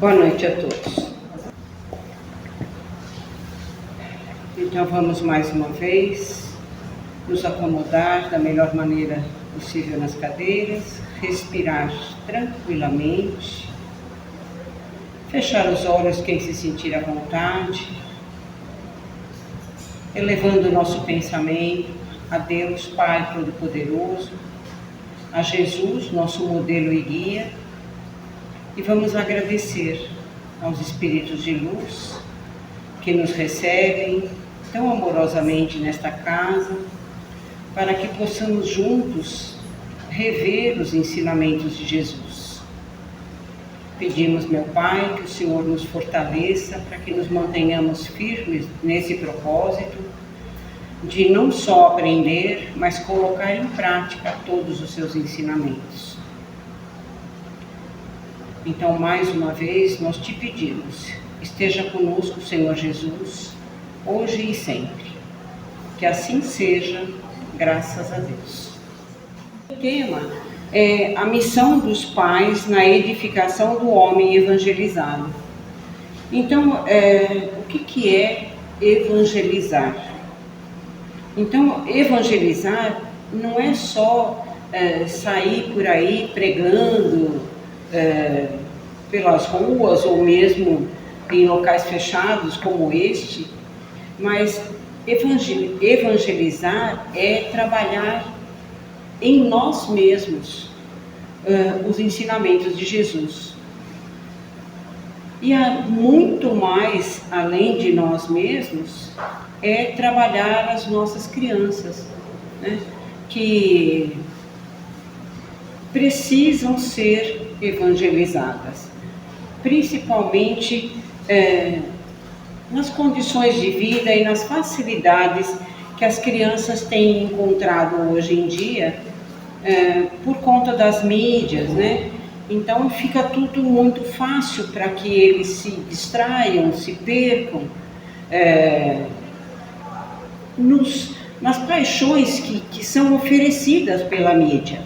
Boa noite a todos. Então vamos mais uma vez nos acomodar da melhor maneira possível nas cadeiras, respirar tranquilamente, fechar os olhos quem se sentir à vontade, elevando o nosso pensamento a Deus Pai Todo-Poderoso, a Jesus, nosso modelo e guia, e vamos agradecer aos Espíritos de Luz que nos recebem tão amorosamente nesta casa, para que possamos juntos rever os ensinamentos de Jesus. Pedimos, meu Pai, que o Senhor nos fortaleça para que nos mantenhamos firmes nesse propósito de não só aprender, mas colocar em prática todos os seus ensinamentos. Então, mais uma vez, nós te pedimos, esteja conosco, Senhor Jesus, hoje e sempre. Que assim seja, graças a Deus. O tema é a missão dos pais na edificação do homem evangelizado. Então, o que é evangelizar? Então, evangelizar não é só sair por aí pregando pelas ruas ou mesmo em locais fechados como este, mas evangelizar é trabalhar em nós mesmos os ensinamentos de Jesus. E há muito mais além de nós mesmos, é trabalhar as nossas crianças, né, que precisam ser evangelizadas, principalmente nas condições de vida e nas facilidades que as crianças têm encontrado hoje em dia por conta das mídias, né? Então fica tudo muito fácil para que eles se distraiam, se percam nas paixões que são oferecidas pela mídia.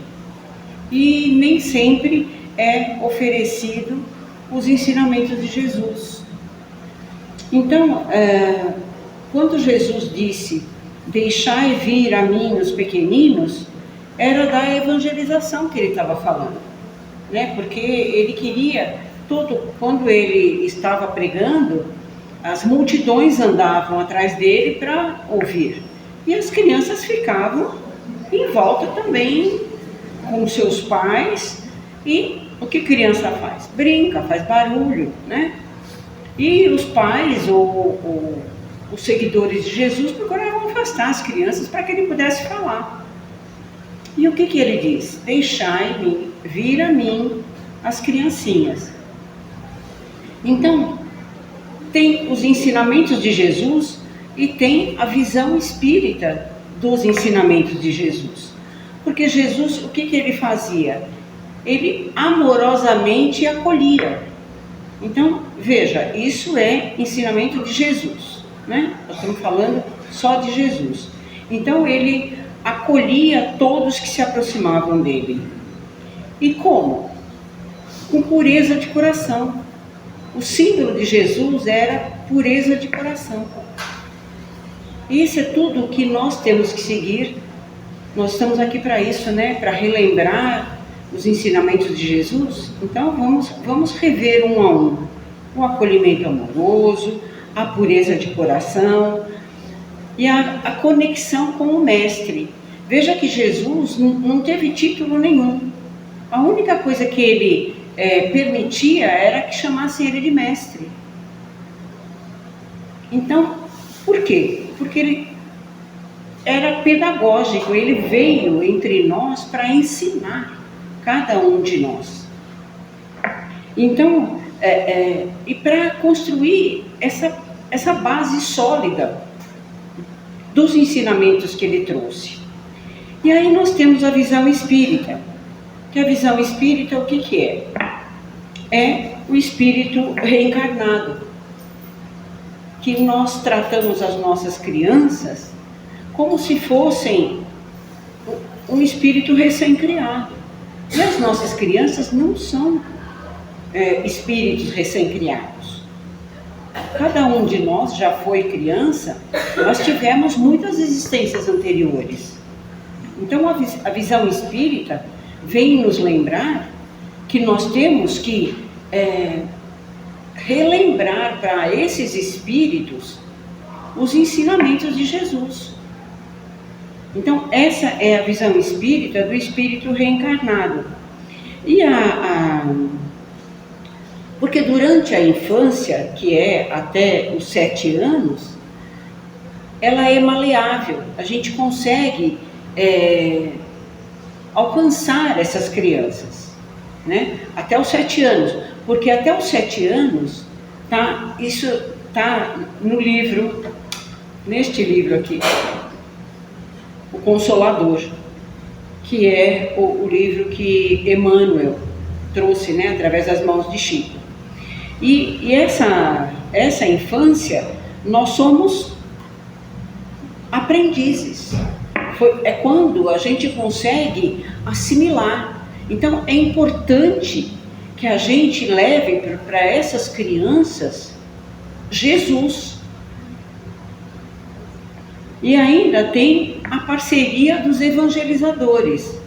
E nem sempre é oferecido os ensinamentos de Jesus. Então, quando Jesus disse, deixai vir a mim os pequeninos, era da evangelização que ele estava falando, né? Porque ele queria, quando ele estava pregando, as multidões andavam atrás dele para ouvir. E as crianças ficavam em volta também com seus pais. E o que criança faz? Brinca, faz barulho, né? E os pais ou os seguidores de Jesus procuravam afastar as crianças para que ele pudesse falar. E o que ele diz? Deixai-me vir a mim as criancinhas. Então, tem os ensinamentos de Jesus e tem a visão espírita dos ensinamentos de Jesus. Porque Jesus, o que ele fazia? Ele amorosamente acolhia. Então, veja, isso é ensinamento de Jesus, né? Nós estamos falando só de Jesus. Então, ele acolhia todos que se aproximavam dele. E como? Com pureza de coração. O símbolo de Jesus era pureza de coração. Isso é tudo o que nós temos que seguir. Nós estamos aqui para isso, né? Para relembrar os ensinamentos de Jesus. Então vamos rever um a um. O acolhimento amoroso, a pureza de coração e a conexão com o Mestre. Veja que Jesus não teve título nenhum. A única coisa que ele permitia era que chamassem ele de Mestre. Então, por quê? Porque ele era pedagógico, ele veio entre nós para ensinar cada um de nós. Então, e para construir essa base sólida dos ensinamentos que ele trouxe. E aí nós temos a visão espírita, que a visão espírita o que é? É o espírito reencarnado, que nós tratamos as nossas crianças como se fossem um espírito recém-criado. E as nossas crianças não são espíritos recém-criados. Cada um de nós já foi criança, nós tivemos muitas existências anteriores. Então a visão espírita vem nos lembrar que nós temos que relembrar para esses espíritos os ensinamentos de Jesus. Então essa é a visão espírita do espírito reencarnado. E porque durante a infância, que é até os 7 anos, ela é maleável, a gente consegue alcançar essas crianças, né? Até os 7 anos, porque até os 7 anos, isso está no livro, neste livro aqui, O Consolador, que é o livro que Emmanuel trouxe, né, através das mãos de Chico. E essa infância, nós somos aprendizes. É quando a gente consegue assimilar. Então é importante que a gente leve para essas crianças Jesus. E ainda tem a parceria dos evangelizadores.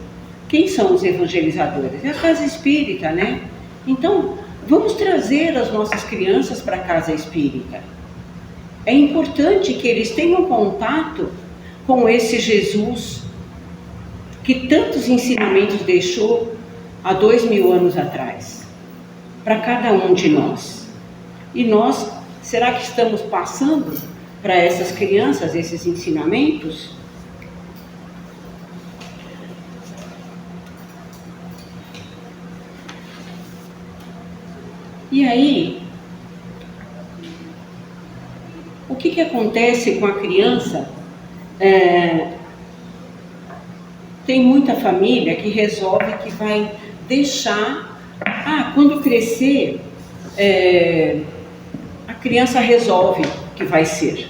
Quem são os evangelizadores? É a casa espírita, né? Então, vamos trazer as nossas crianças para a casa espírita. É importante que eles tenham contato com esse Jesus que tantos ensinamentos deixou há 2000 anos atrás, para cada um de nós. E nós, será que estamos passando para essas crianças esses ensinamentos? E aí, o que acontece com a criança? Tem muita família que resolve que vai deixar, quando crescer, a criança resolve que vai ser.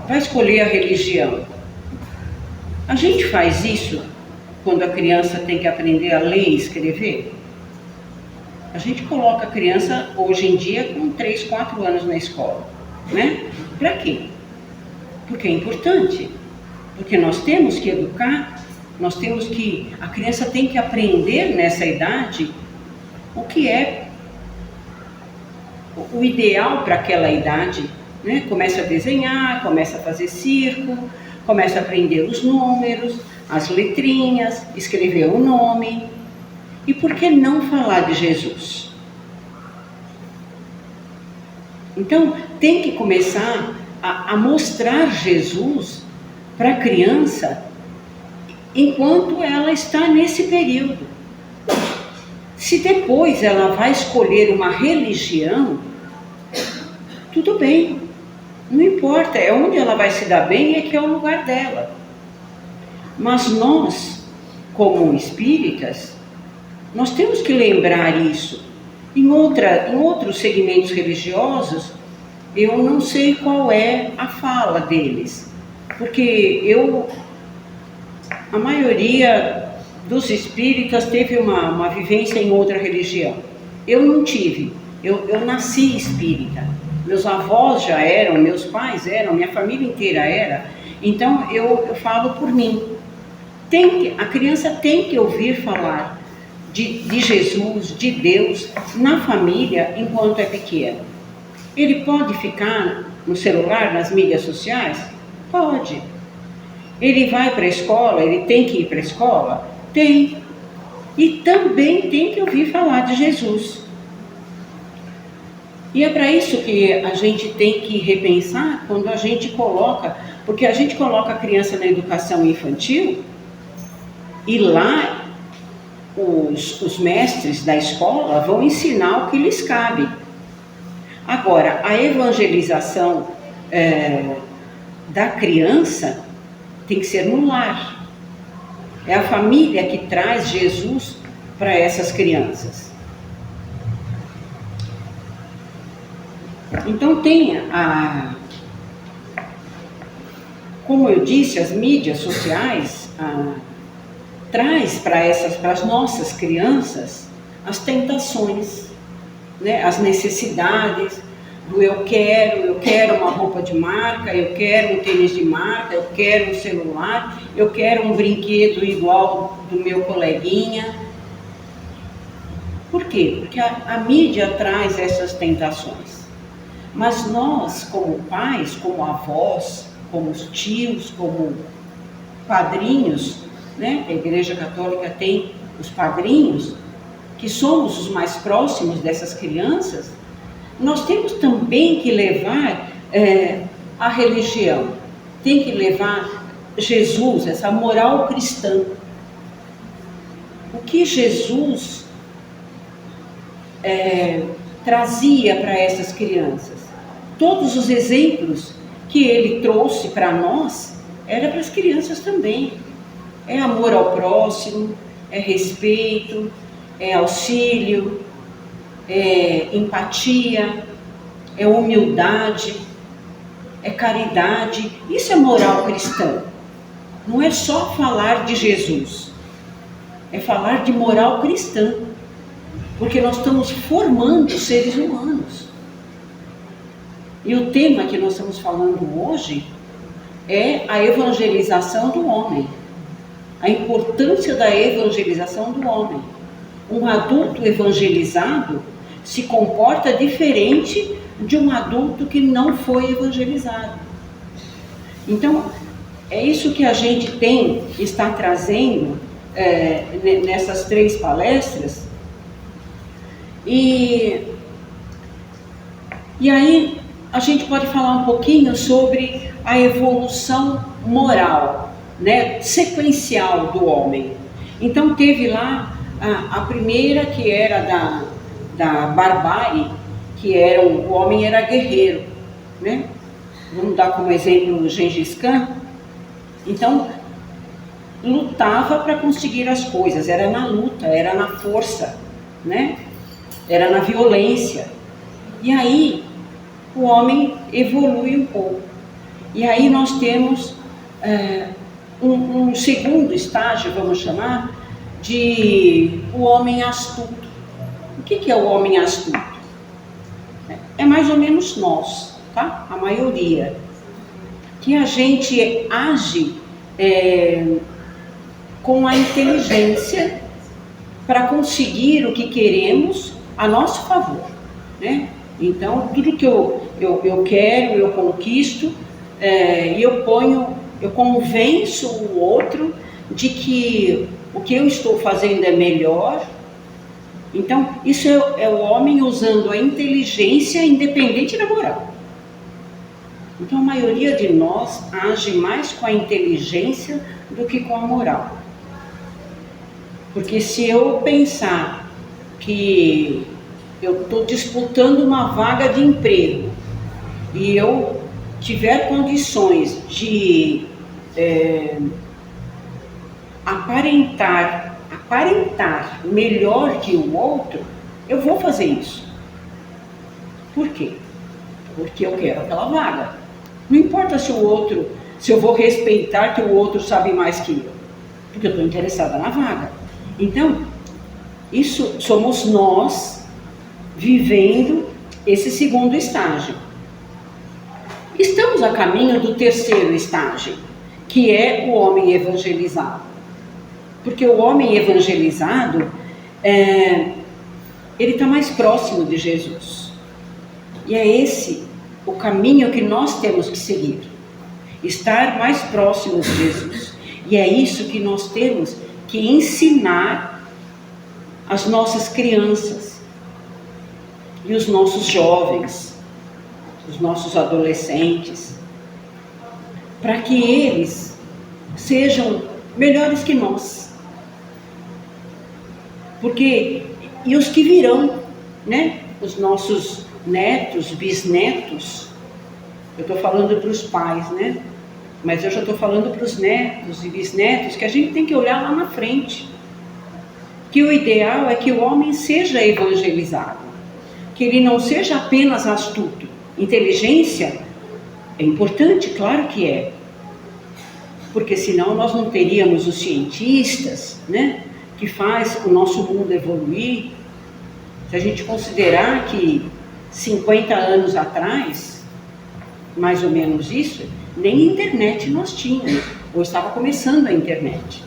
Vai escolher a religião. A gente faz isso quando a criança tem que aprender a ler e escrever. A gente coloca a criança, hoje em dia, com 3, 4 anos na escola, né? Para quê? Porque é importante. Porque nós temos que educar, a criança tem que aprender nessa idade o que é o ideal para aquela idade, né? Começa a desenhar, começa a fazer circo, começa a aprender os números, as letrinhas, escrever o nome. E por que não falar de Jesus? Então, tem que começar a mostrar Jesus para a criança enquanto ela está nesse período. Se depois ela vai escolher uma religião, tudo bem, não importa, é onde ela vai se dar bem, é que é o lugar dela. Mas nós, como espíritas, nós temos que lembrar isso. Em outros segmentos religiosos, eu não sei qual é a fala deles, porque a maioria dos espíritas teve uma vivência em outra religião. Eu não tive, eu nasci espírita. Meus avós já eram, meus pais eram, minha família inteira era. Então eu falo por mim. A criança tem que ouvir falar de Jesus, de Deus, na família enquanto é pequeno. Ele pode ficar no celular, nas mídias sociais? Pode. Ele vai para a escola, ele tem que ir para a escola? Tem. E também tem que ouvir falar de Jesus. E é para isso que a gente tem que repensar quando a gente coloca, porque a gente coloca a criança na educação infantil e lá os mestres da escola vão ensinar o que lhes cabe. Agora, a evangelização da criança tem que ser no lar. É a família que traz Jesus para essas crianças. Então como eu disse, as mídias sociais traz para as nossas crianças as tentações, né? As necessidades do eu quero uma roupa de marca, eu quero um tênis de marca, eu quero um celular, eu quero um brinquedo igual do meu coleguinha. Por quê? Porque a mídia traz essas tentações. Mas nós, como pais, como avós, como tios, como padrinhos, né? A Igreja Católica tem os padrinhos, que somos os mais próximos dessas crianças. Nós temos também que levar a religião, tem que levar Jesus, essa moral cristã. O que Jesus trazia para essas crianças? Todos os exemplos que ele trouxe para nós, era para as crianças também. É amor ao próximo, é respeito, é auxílio, é empatia, é humildade, é caridade. Isso é moral cristã. Não é só falar de Jesus, é falar de moral cristã, porque nós estamos formando seres humanos. E o tema que nós estamos falando hoje é a evangelização do homem, a importância da evangelização do homem. Um adulto evangelizado se comporta diferente de um adulto que não foi evangelizado. Então, é isso que a gente está trazendo nessas 3 palestras. E aí a gente pode falar um pouquinho sobre a evolução moral, né, sequencial do homem. Então teve lá a primeira, que era da barbárie, que era o homem era guerreiro, né? Vamos dar como exemplo o Gengis Khan. Então lutava para conseguir as coisas, era na luta, era na força, né? Era na violência. E aí o homem evolui um pouco. E aí nós temos um segundo estágio, vamos chamar, de o homem astuto. O que é o homem astuto? É mais ou menos nós, tá? A maioria. Que a gente age com a inteligência para conseguir o que queremos a nosso favor, né? Então, tudo que eu quero, eu conquisto, e eu convenço o outro de que o que eu estou fazendo é melhor. Então, isso é o homem usando a inteligência independente da moral. Então, a maioria de nós age mais com a inteligência do que com a moral. Porque se eu pensar que eu estou disputando uma vaga de emprego e eu tiver condições de aparentar melhor que o outro, eu vou fazer isso. Por quê? Porque eu quero aquela vaga. Não importa se eu vou respeitar que o outro sabe mais que eu, porque eu estou interessada na vaga. Então, isso somos nós vivendo esse segundo estágio. Estamos a caminho do terceiro estágio, que é o homem evangelizado. Porque o homem evangelizado, ele está mais próximo de Jesus. E é esse o caminho que nós temos que seguir. Estar mais próximo de Jesus. E é isso que nós temos que ensinar às nossas crianças e os nossos jovens, os nossos adolescentes, para que eles sejam melhores que nós. Porque, e os que virão, né? Os nossos netos, bisnetos, eu estou falando para os pais, né? Mas eu já estou falando para os netos e bisnetos, que a gente tem que olhar lá na frente. Que o ideal é que o homem seja evangelizado, que ele não seja apenas astuto. Inteligência é importante, claro que é, porque senão nós não teríamos os cientistas, né, que faz o nosso mundo evoluir, Se a gente considerar que 50 anos atrás, mais ou menos isso, nem internet nós tínhamos, ou estava começando a internet.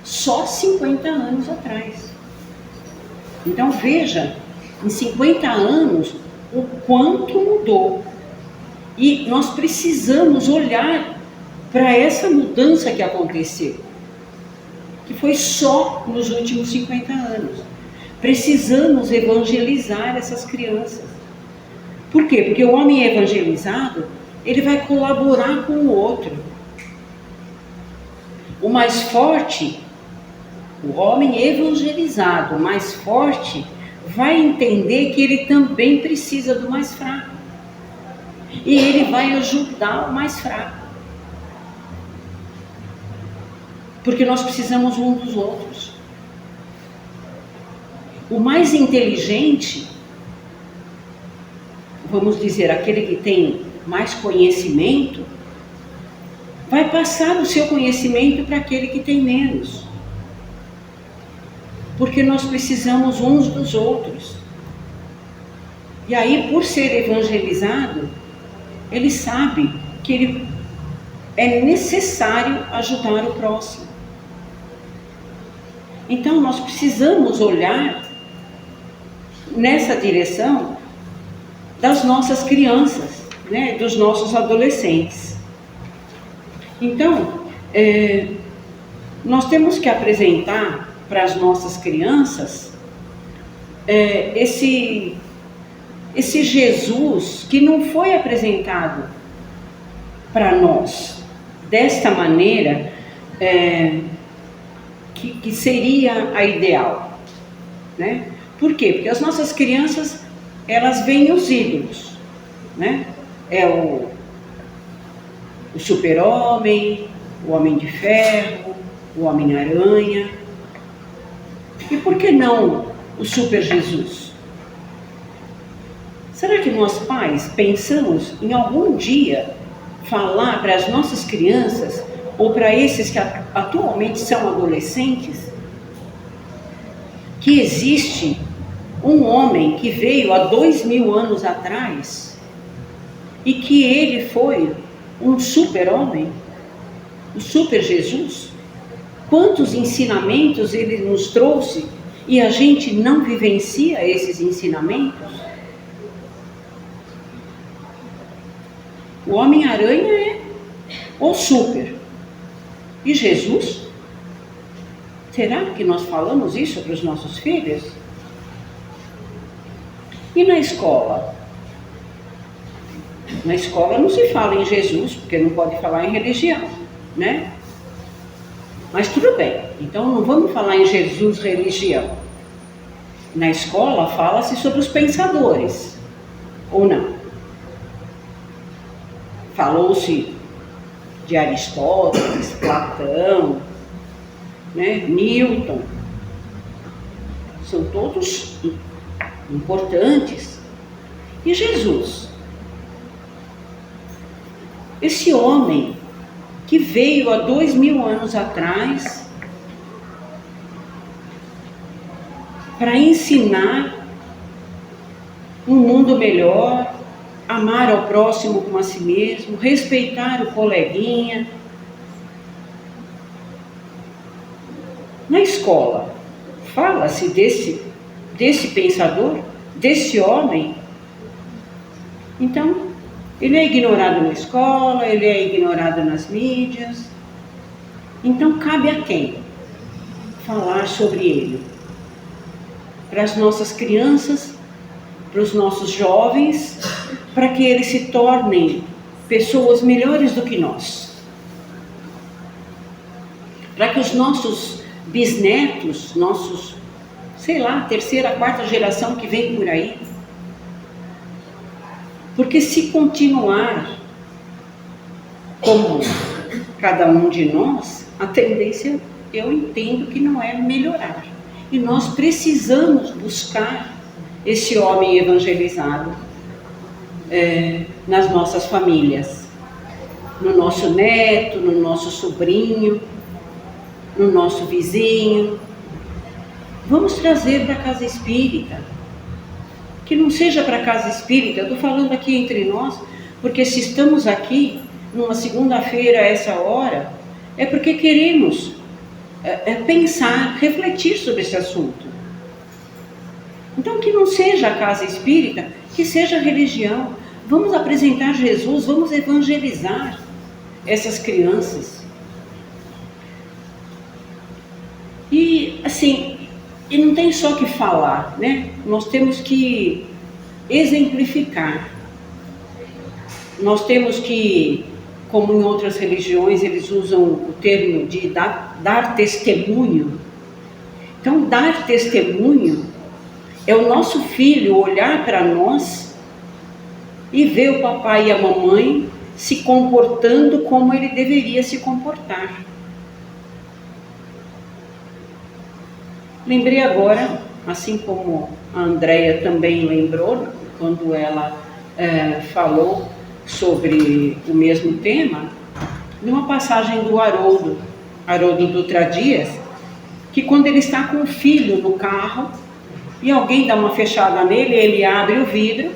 Só 50 anos atrás. Então veja, em 50 anos, o quanto mudou. E nós precisamos olhar para essa mudança que aconteceu, que foi só nos últimos 50 anos. Precisamos evangelizar essas crianças. Por quê? Porque o homem evangelizado, ele vai colaborar com o outro. O mais forte, o homem evangelizado, o mais forte, vai entender que ele também precisa do mais fraco. E ele vai ajudar o mais fraco. Porque nós precisamos um dos outros. O mais inteligente, vamos dizer, aquele que tem mais conhecimento, vai passar o seu conhecimento para aquele que tem menos. Porque nós precisamos uns dos outros. E aí, por ser evangelizado, ele sabe que é necessário ajudar o próximo. Então, nós precisamos olhar nessa direção das nossas crianças, né, dos nossos adolescentes. Então, nós temos que apresentar para as nossas crianças esse Jesus que não foi apresentado para nós desta maneira que seria a ideal, né? Por quê? Porque as nossas crianças, elas veem os ídolos, né? É o super-homem, o Homem de Ferro, o Homem-Aranha. E por que não o Super Jesus? Será que nós pais pensamos em algum dia falar para as nossas crianças, ou para esses que atualmente são adolescentes, que existe um homem que veio há 2000 anos atrás e que ele foi um super-homem, o Super Jesus? Quantos ensinamentos ele nos trouxe e a gente não vivencia esses ensinamentos? O Homem-Aranha é o super. E Jesus? Será que nós falamos isso para os nossos filhos? E na escola? Na escola não se fala em Jesus, porque não pode falar em religião, né? Mas tudo bem, então não vamos falar em Jesus, religião. Na escola fala-se sobre os pensadores, ou não? Falou-se de Aristóteles, Platão, né, Newton. São todos importantes. E Jesus? Esse homem que veio há 2000 anos atrás para ensinar um mundo melhor, amar ao próximo como a si mesmo, respeitar o coleguinha. Na escola, fala-se desse pensador, desse homem. Então, ele é ignorado na escola, ele é ignorado nas mídias. Então, cabe a quem falar sobre ele? Para as nossas crianças, para os nossos jovens, para que eles se tornem pessoas melhores do que nós. Para que os nossos bisnetos, nossos, sei lá, terceira, quarta geração que vem por aí. Porque se continuar como cada um de nós, a tendência, eu entendo que não é melhorar. E nós precisamos buscar esse homem evangelizado nas nossas famílias, no nosso neto, no nosso sobrinho, no nosso vizinho. Vamos trazer para a casa espírita, Que não seja para a casa espírita. Eu estou falando aqui entre nós, porque se estamos aqui numa segunda-feira a essa hora, é porque queremos pensar, refletir sobre esse assunto. Então, que não seja a casa espírita, que seja a religião. Vamos apresentar Jesus, vamos evangelizar essas crianças. E, assim, e não tem só que falar, né? Nós temos que exemplificar. Nós temos que, como em outras religiões, eles usam o termo de dar testemunho. Então, dar testemunho é o nosso filho olhar para nós e ver o papai e a mamãe se comportando como ele deveria se comportar. Lembrei agora, assim como a Andréia também lembrou, quando ela falou sobre o mesmo tema, numa passagem do Haroldo Dutra Dias, que quando ele está com o filho no carro e alguém dá uma fechada nele, ele abre o vidro.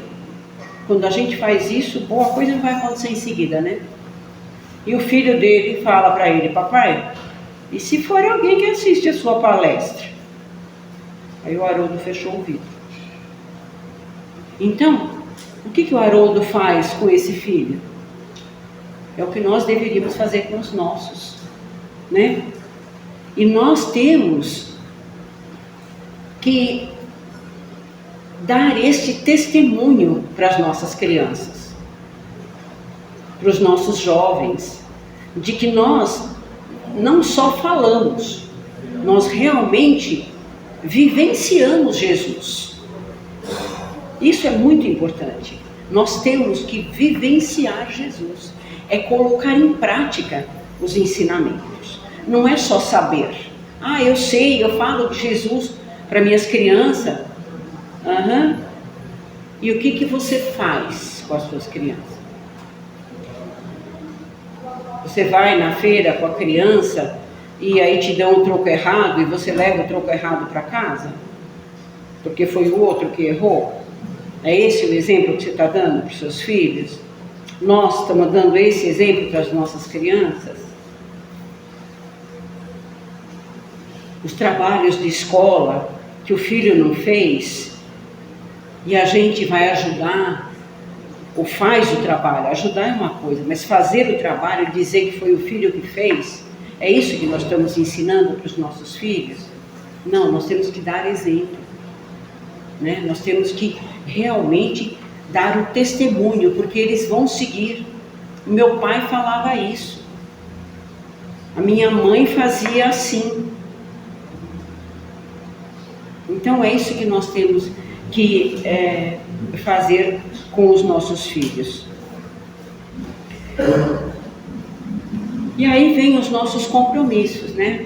Quando a gente faz isso, boa coisa não vai acontecer em seguida, né? E o filho dele fala para ele: papai, e se for alguém que assiste a sua palestra? Aí o Haroldo fechou o vidro. Então, o que o Haroldo faz com esse filho? É o que nós deveríamos fazer com os nossos, né? E nós temos que dar este testemunho para as nossas crianças, para os nossos jovens, de que nós não só falamos, nós realmente vivenciamos Jesus. Isso é muito importante. Nós temos que vivenciar Jesus, é colocar em prática os ensinamentos. Não é só saber. Ah, eu sei, eu falo de Jesus para minhas crianças. E o que você faz com as suas crianças? Você vai na feira com a criança e aí te dão um troco errado e você leva o troco errado para casa? Porque foi o outro que errou? É esse o exemplo que você está dando para os seus filhos? Nós estamos dando esse exemplo para as nossas crianças? Os trabalhos de escola que o filho não fez e a gente vai ajudar, ou faz o trabalho. Ajudar é uma coisa, mas fazer o trabalho e dizer que foi o filho que fez, é isso que nós estamos ensinando para os nossos filhos? Não, nós temos que dar exemplo, né? Nós temos que realmente dar o testemunho, porque eles vão seguir. O meu pai falava isso, a minha mãe fazia assim. Então é isso que nós temos que fazer com os nossos filhos. E aí vem os nossos compromissos, né?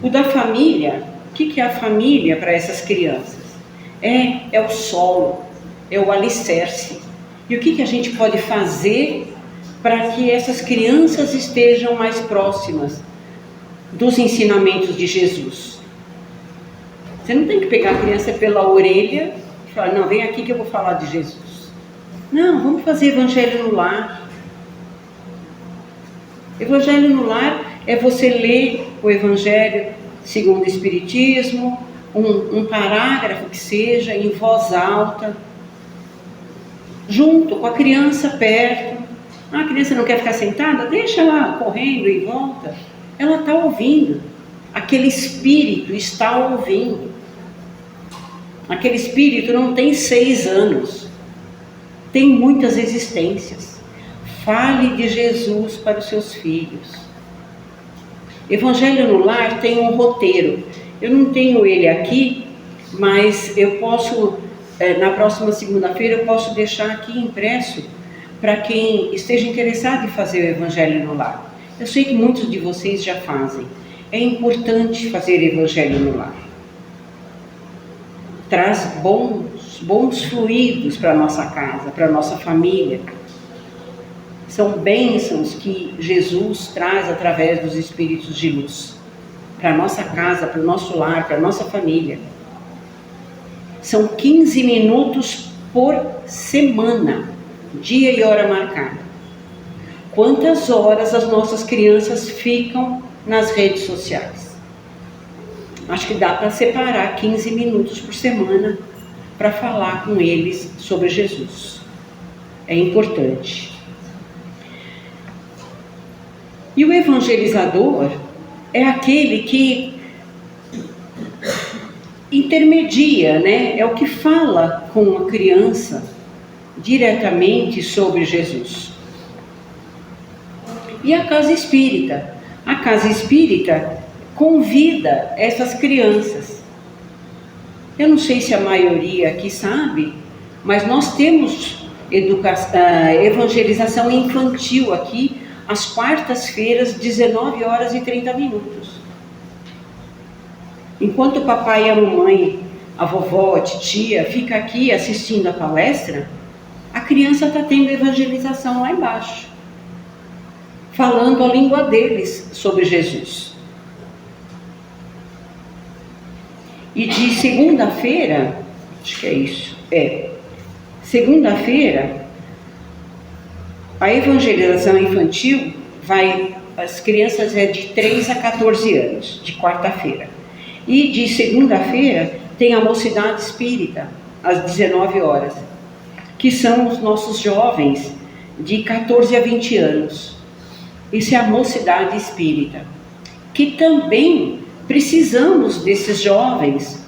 O da família. O que é a família para essas crianças? É o solo, é o alicerce. E o que a gente pode fazer para que essas crianças estejam mais próximas dos ensinamentos de Jesus? Você não tem que pegar a criança pela orelha e falar: não, vem aqui que eu vou falar de Jesus. Não, vamos fazer evangelho no lar. Evangelho no lar é você ler o evangelho segundo o Espiritismo, um parágrafo que seja, em voz alta, junto com a criança perto. A criança não quer ficar sentada? Deixa ela correndo em volta. Ela está ouvindo. Aquele espírito está ouvindo. Aquele espírito não tem 6 anos. Tem muitas existências. Fale de Jesus para os seus filhos. Evangelho no Lar tem um roteiro. Eu não tenho ele aqui, mas eu posso, na próxima segunda-feira, eu posso deixar aqui impresso para quem esteja interessado em fazer o Evangelho no Lar. Eu sei que muitos de vocês já fazem. É importante fazer Evangelho no Lar. Traz bons fluidos para a nossa casa, para a nossa família. São bênçãos que Jesus traz através dos espíritos de luz para a nossa casa, para o nosso lar, para a nossa família. São 15 minutos por semana, dia e hora marcada. Quantas horas as nossas crianças ficam nas redes sociais? Acho que dá para separar 15 minutos por semana para falar com eles sobre Jesus. É importante. E o evangelizador é aquele que intermedia, né? É o que fala com a criança diretamente sobre Jesus. E a casa espírita? A casa espírita convida essas crianças. Eu não sei se a maioria aqui sabe, mas nós temos evangelização infantil aqui, às quartas-feiras, 19 horas e 30 minutos. Enquanto o papai e a mamãe, a vovó, a titia, fica aqui assistindo a palestra, a criança está tendo evangelização lá embaixo, falando a língua deles sobre Jesus. E de segunda-feira, acho que é isso, segunda-feira, a evangelização infantil as crianças é de 3 a 14 anos, de quarta-feira. E de segunda-feira tem a mocidade espírita, às 19 horas, que são os nossos jovens de 14 a 20 anos. Isso é a mocidade espírita, que também precisamos desses jovens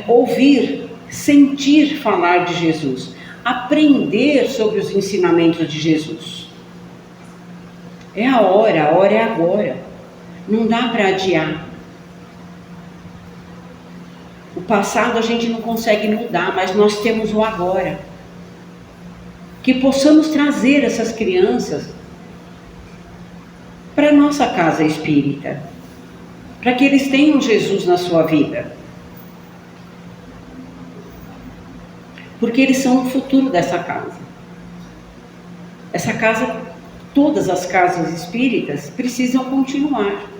ouvir, sentir falar de Jesus, aprender sobre os ensinamentos de Jesus. É a hora é agora, não dá para adiar. O passado a gente não consegue mudar, mas nós temos o agora. Que possamos trazer essas crianças para a nossa casa espírita, para que eles tenham Jesus na sua vida. Porque eles são o futuro dessa casa. Essa casa, todas as casas espíritas precisam continuar.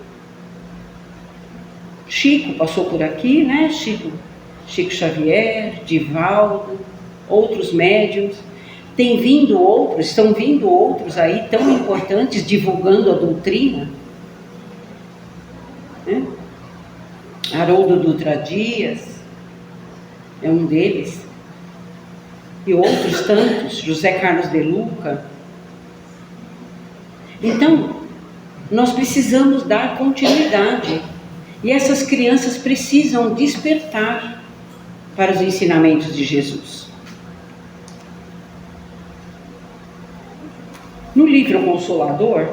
Chico passou por aqui, né? Chico Xavier, Divaldo, outros médiuns. Estão vindo outros aí tão importantes divulgando a doutrina. Né? Haroldo Dutra Dias é um deles. E outros tantos, José Carlos de Luca. Então, nós precisamos dar continuidade. E essas crianças precisam despertar para os ensinamentos de Jesus. No livro Consolador,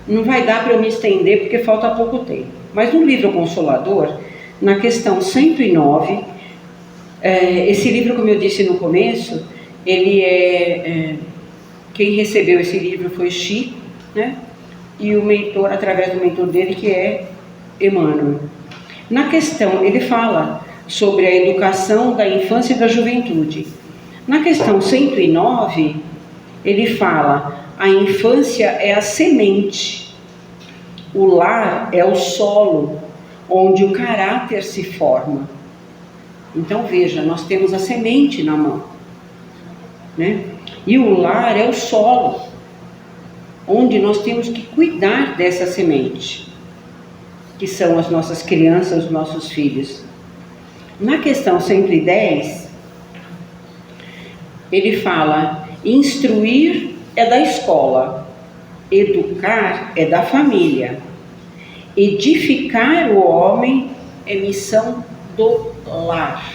não vai dar para eu me estender porque falta pouco tempo, mas no livro Consolador, na questão 109, esse livro, como eu disse no começo, quem recebeu esse livro foi Chico, né? E o mentor, através do mentor dele, que é Emmanuel. Na questão, ele fala sobre a educação da infância e da juventude. Na questão 109, ele fala: a infância é a semente, o lar é o solo onde o caráter se forma. Então veja, nós temos a semente na mão, né? E o lar é o solo onde nós temos que cuidar dessa semente, que são as nossas crianças, os nossos filhos. Na questão 110, ele fala: instruir é da escola, educar é da família, edificar o homem é missão do lar.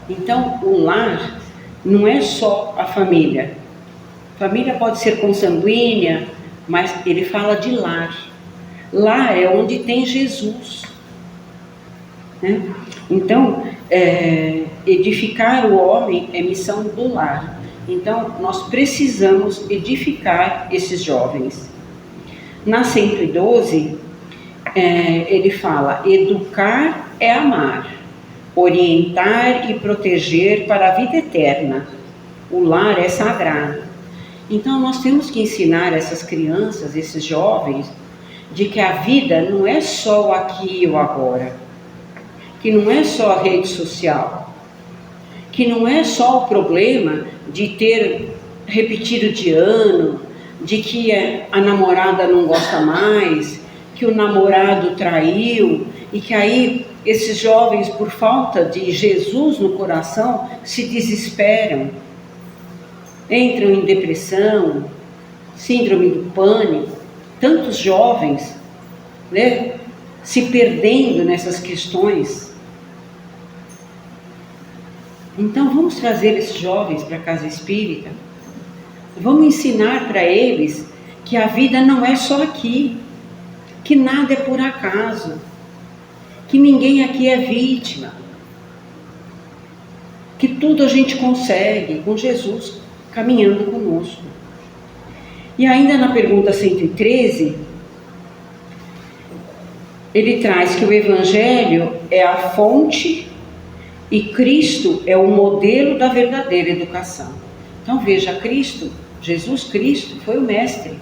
Então, o lar não é só a família. Família pode ser consanguínea, mas ele fala de lar. Lar é onde tem Jesus, né? Então, edificar o homem é missão do lar. Então, nós precisamos edificar esses jovens. Na 112, ele fala: educar é amar, orientar e proteger para a vida eterna. O lar é sagrado. Então, nós temos que ensinar essas crianças, esses jovens, de que a vida não é só o aqui e o agora, que não é só a rede social, que não é só o problema de ter repetido de ano, de que a namorada não gosta mais, que o namorado traiu, e que aí esses jovens, por falta de Jesus no coração, se desesperam, entram em depressão, síndrome do pânico. Tantos jovens, né, se perdendo nessas questões. Então vamos trazer esses jovens para a casa espírita, vamos ensinar para eles que a vida não é só aqui, que nada é por acaso, que ninguém aqui é vítima, que tudo a gente consegue com Jesus caminhando conosco. E ainda na pergunta 113, ele traz que o Evangelho é a fonte e Cristo é o modelo da verdadeira educação. Então veja, Cristo, Jesus Cristo foi o mestre,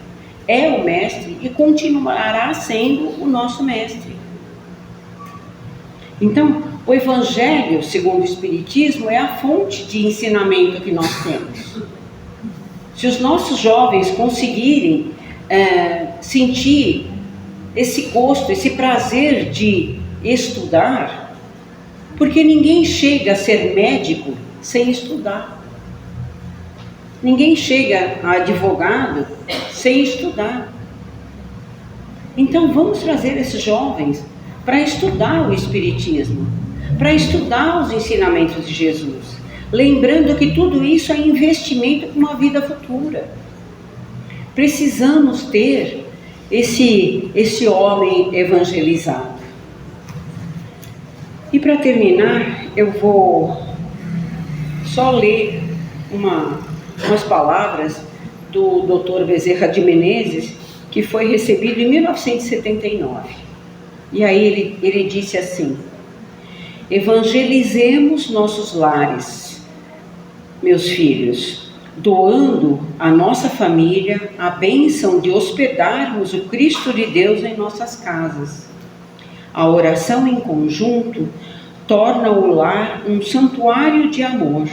é o mestre e continuará sendo o nosso mestre. Então, o Evangelho, segundo o Espiritismo, é a fonte de ensinamento que nós temos. Se os nossos jovens conseguirem sentir esse gosto, esse prazer de estudar, porque ninguém chega a ser médico sem estudar. Ninguém chega a advogado sem estudar. Então vamos trazer esses jovens para estudar o Espiritismo, para estudar os ensinamentos de Jesus, lembrando que tudo isso é investimento para uma vida futura. Precisamos ter esse homem evangelizado. E para terminar, eu vou só ler umas palavras do Dr. Bezerra de Menezes, que foi recebido em 1979. E aí ele disse assim: evangelizemos nossos lares, meus filhos, doando à nossa família a bênção de hospedarmos o Cristo de Deus em nossas casas. A oração em conjunto torna o lar um santuário de amor,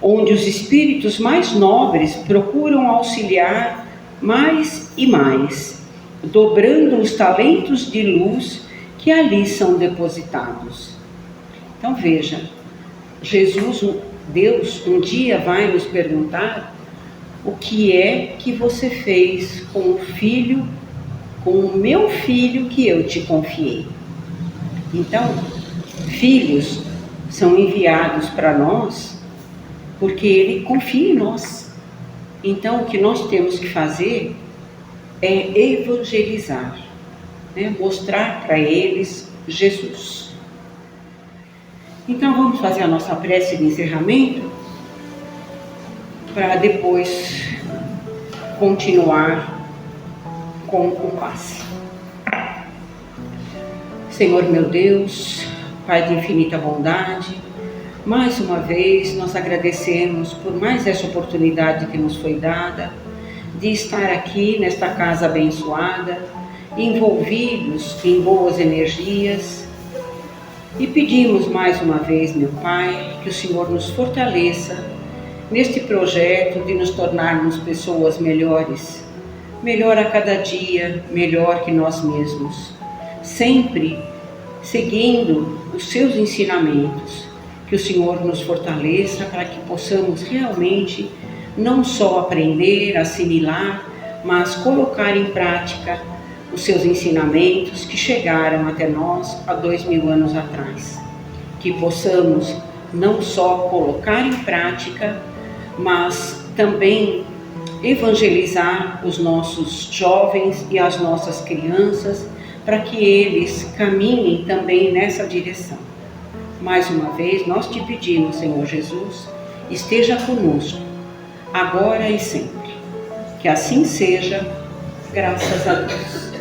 onde os espíritos mais nobres procuram auxiliar mais e mais, dobrando os talentos de luz que ali são depositados. Então veja, Jesus, Deus, um dia vai nos perguntar o que é que você fez com o filho, com o meu filho que eu te confiei. Então, filhos são enviados para nós porque Ele confia em nós. Então, o que nós temos que fazer é evangelizar, né? Mostrar para eles Jesus. Então, vamos fazer a nossa prece de encerramento para depois continuar com o passe. Senhor meu Deus, Pai de infinita bondade, mais uma vez nós agradecemos por mais essa oportunidade que nos foi dada de estar aqui nesta casa abençoada, envolvidos em boas energias, e pedimos mais uma vez, meu Pai, que o Senhor nos fortaleça neste projeto de nos tornarmos pessoas melhores, melhor a cada dia, melhor que nós mesmos, sempre seguindo os seus ensinamentos. Que o Senhor nos fortaleça para que possamos realmente não só aprender, assimilar, mas colocar em prática os seus ensinamentos que chegaram até nós há 2000 anos atrás. Que possamos não só colocar em prática, mas também evangelizar os nossos jovens e as nossas crianças, para que eles caminhem também nessa direção. Mais uma vez, nós te pedimos, Senhor Jesus, esteja conosco, agora e sempre. Que assim seja, graças a Deus.